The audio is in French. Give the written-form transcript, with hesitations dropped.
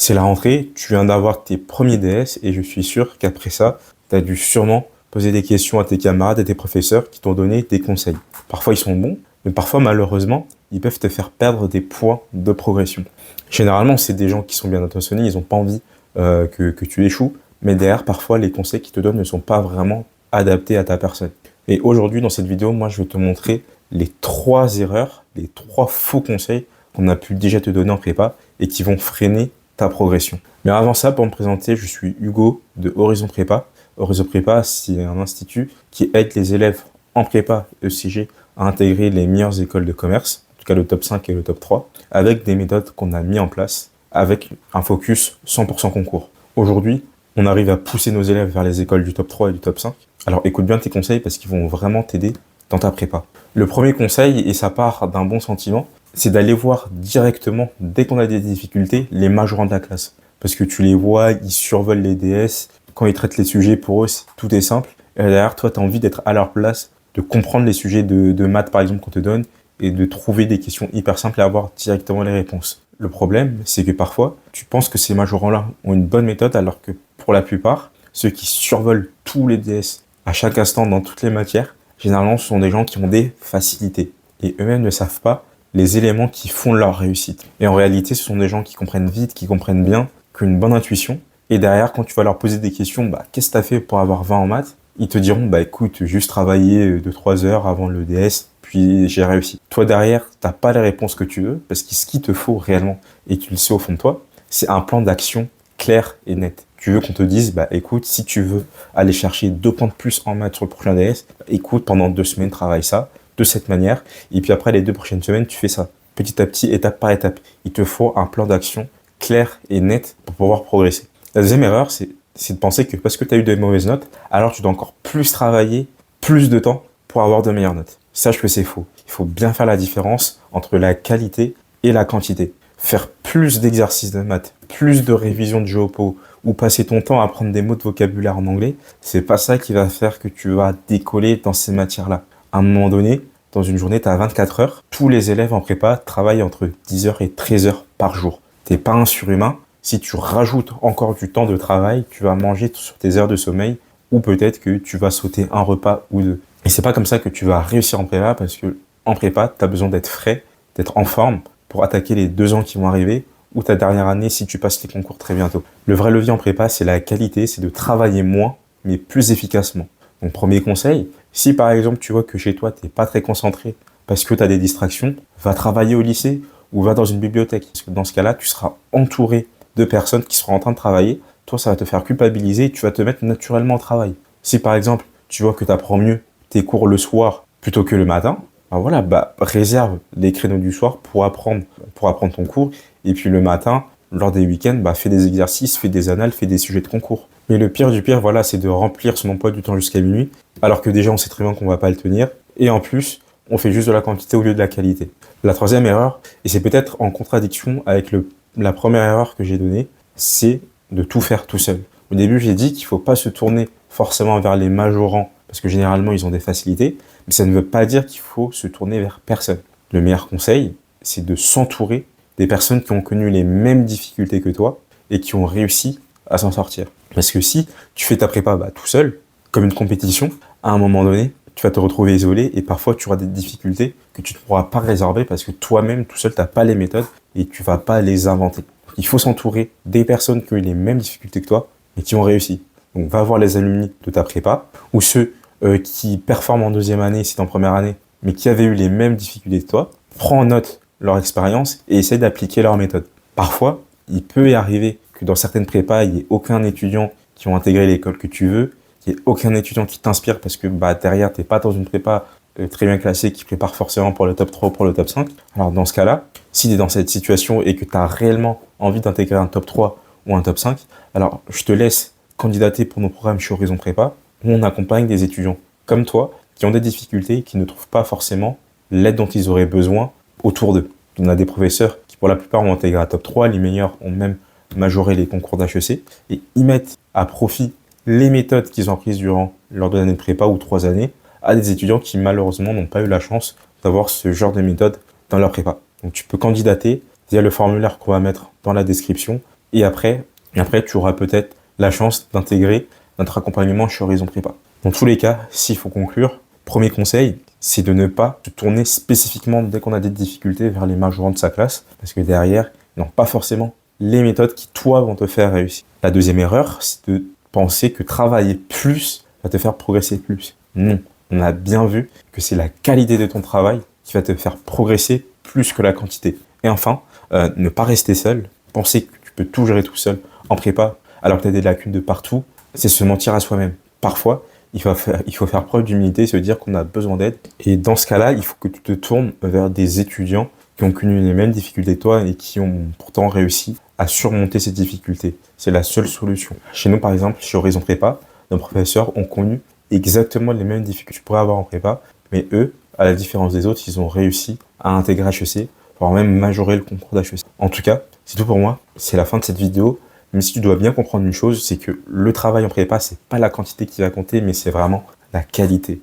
C'est la rentrée, tu viens d'avoir tes premiers DS et je suis sûr qu'après ça, tu as dû sûrement poser des questions à tes camarades et tes professeurs qui t'ont donné des conseils. Parfois ils sont bons, mais parfois malheureusement, ils peuvent te faire perdre des points de progression. Généralement, c'est des gens qui sont bien intentionnés, ils n'ont pas envie que tu échoues, mais derrière, parfois, les conseils qu'ils te donnent ne sont pas vraiment adaptés à ta personne. Et aujourd'hui, dans cette vidéo, moi, je vais te montrer les 3 erreurs, les 3 faux conseils qu'on a pu déjà te donner en prépa et qui vont freiner ta progression. Mais avant ça, pour me présenter, je suis Hugo de Horizon Prépa. Horizon Prépa, c'est un institut qui aide les élèves en prépa ECG à intégrer les meilleures écoles de commerce, en tout cas le top 5 et le top 3, avec des méthodes qu'on a mis en place, avec un focus 100% concours. Aujourd'hui, on arrive à pousser nos élèves vers les écoles du top 3 et du top 5. Alors écoute bien tes conseils parce qu'ils vont vraiment t'aider dans ta prépa. Le premier conseil, et ça part d'un bon sentiment, c'est d'aller voir directement, dès qu'on a des difficultés, les majorants de la classe. Parce que tu les vois, ils survolent les DS, quand ils traitent les sujets, pour eux, tout est simple. Et derrière, toi, tu as envie d'être à leur place, de comprendre les sujets de maths, par exemple, qu'on te donne, et de trouver des questions hyper simples et avoir directement les réponses. Le problème, c'est que parfois, tu penses que ces majorants-là ont une bonne méthode, alors que pour la plupart, ceux qui survolent tous les DS à chaque instant dans toutes les matières, généralement, ce sont des gens qui ont des facilités. Et eux-mêmes ne savent pas les éléments qui font leur réussite. Et en réalité, ce sont des gens qui comprennent vite, qui comprennent bien, qui ont une bonne intuition. Et derrière, quand tu vas leur poser des questions, qu'est-ce que tu as fait pour avoir 20 en maths? Ils te diront, écoute, juste travailler 2-3 heures avant le DS, puis j'ai réussi. Toi, derrière, t'as pas les réponses que tu veux, parce que ce qu'il te faut réellement, et tu le sais au fond de toi, c'est un plan d'action clair et net. Tu veux qu'on te dise, écoute, si tu veux aller chercher 2 points de plus en maths sur le prochain DS, écoute, pendant 2 semaines, travaille ça, de cette manière, et puis après les 2 prochaines semaines, tu fais ça, petit à petit, étape par étape. Il te faut un plan d'action clair et net pour pouvoir progresser. La deuxième erreur, c'est de penser que parce que tu as eu de mauvaises notes, alors tu dois encore plus travailler, plus de temps pour avoir de meilleures notes. Sache que c'est faux. Il faut bien faire la différence entre la qualité et la quantité. Faire plus d'exercices de maths, plus de révision de géopo, ou passer ton temps à apprendre des mots de vocabulaire en anglais, c'est pas ça qui va faire que tu vas décoller dans ces matières-là. À un moment donné, dans une journée, tu as 24 heures. Tous les élèves en prépa travaillent entre 10 heures et 13 heures par jour. T'es pas un surhumain. Si tu rajoutes encore du temps de travail, tu vas manger sur tes heures de sommeil ou peut-être que tu vas sauter un repas ou 2. Et c'est pas comme ça que tu vas réussir en prépa parce que en prépa, tu as besoin d'être frais, d'être en forme pour attaquer les 2 ans qui vont arriver ou ta dernière année si tu passes les concours très bientôt. Le vrai levier en prépa, c'est la qualité, c'est de travailler moins mais plus efficacement. Donc premier conseil, si par exemple tu vois que chez toi, tu n'es pas très concentré parce que tu as des distractions, va travailler au lycée ou va dans une bibliothèque. Parce que dans ce cas-là, tu seras entouré de personnes qui seront en train de travailler. Toi, ça va te faire culpabiliser et tu vas te mettre naturellement au travail. Si par exemple, tu vois que tu apprends mieux tes cours le soir plutôt que le matin, réserve les créneaux du soir pour apprendre ton cours. Et puis le matin, lors des week-ends, fais des exercices, fais des annales, fais des sujets de concours. Mais le pire du pire, c'est de remplir son emploi du temps jusqu'à minuit, alors que déjà on sait très bien qu'on va pas le tenir. Et en plus, on fait juste de la quantité au lieu de la qualité. La troisième erreur, et c'est peut-être en contradiction avec la première erreur que j'ai donnée, c'est de tout faire tout seul. Au début, j'ai dit qu'il faut pas se tourner forcément vers les majorants, parce que généralement, ils ont des facilités, mais ça ne veut pas dire qu'il faut se tourner vers personne. Le meilleur conseil, c'est de s'entourer des personnes qui ont connu les mêmes difficultés que toi et qui ont réussi à s'en sortir. Parce que si tu fais ta prépa tout seul, comme une compétition, à un moment donné, tu vas te retrouver isolé et parfois tu auras des difficultés que tu ne pourras pas résorber parce que toi-même, tout seul, tu n'as pas les méthodes et tu ne vas pas les inventer. Donc, il faut s'entourer des personnes qui ont eu les mêmes difficultés que toi et qui ont réussi. Donc va voir les alumni de ta prépa ou ceux qui performent en 2e année si tu es en première année, mais qui avaient eu les mêmes difficultés que toi. Prends en note leur expérience et essaie d'appliquer leur méthode. Parfois, il peut y arriver que dans certaines prépas, il n'y ait aucun étudiant qui ont intégré l'école que tu veux, qu'il n'y ait aucun étudiant qui t'inspire parce que derrière, tu n'es pas dans une prépa très bien classée qui prépare forcément pour le top 3 ou pour le top 5. Alors dans ce cas-là, si tu es dans cette situation et que tu as réellement envie d'intégrer un top 3 ou un top 5, alors je te laisse candidater pour nos programmes chez Horizon Prépa où on accompagne des étudiants comme toi qui ont des difficultés et qui ne trouvent pas forcément l'aide dont ils auraient besoin autour d'eux. On a des professeurs qui pour la plupart ont intégré un top 3, les meilleurs ont même majoré les concours d'HEC et ils mettent à profit les méthodes qu'ils ont apprises durant leurs 2 années de prépa ou 3 années à des étudiants qui malheureusement n'ont pas eu la chance d'avoir ce genre de méthode dans leur prépa. Donc tu peux candidater via le formulaire qu'on va mettre dans la description Et après, tu auras peut-être la chance d'intégrer notre accompagnement chez Horizon Prépa. Dans tous les cas, s'il faut conclure, premier conseil, c'est de ne pas se tourner spécifiquement dès qu'on a des difficultés vers les majorants de sa classe, parce que derrière, ils n'ont pas forcément les méthodes qui, toi, vont te faire réussir. La deuxième erreur, c'est de penser que travailler plus va te faire progresser plus. Non, on a bien vu que c'est la qualité de ton travail qui va te faire progresser plus que la quantité. Et enfin, ne pas rester seul. Penser que tu peux tout gérer tout seul en prépa, alors que tu as des lacunes de partout, c'est se mentir à soi-même. Parfois, il faut faire preuve d'humilité, se dire qu'on a besoin d'aide. Et dans ce cas-là, il faut que tu te tournes vers des étudiants qui ont connu les mêmes difficultés que toi et qui ont pourtant réussi à surmonter ces difficultés. C'est la seule solution. Chez nous, par exemple, chez Horizon Prépa, nos professeurs ont connu exactement les mêmes difficultés que tu pourrais avoir en prépa, mais eux, à la différence des autres, ils ont réussi à intégrer HEC, voire même majorer le concours d'HEC. En tout cas, c'est tout pour moi. C'est la fin de cette vidéo. Mais si tu dois bien comprendre une chose, c'est que le travail en prépa, c'est pas la quantité qui va compter, mais c'est vraiment la qualité.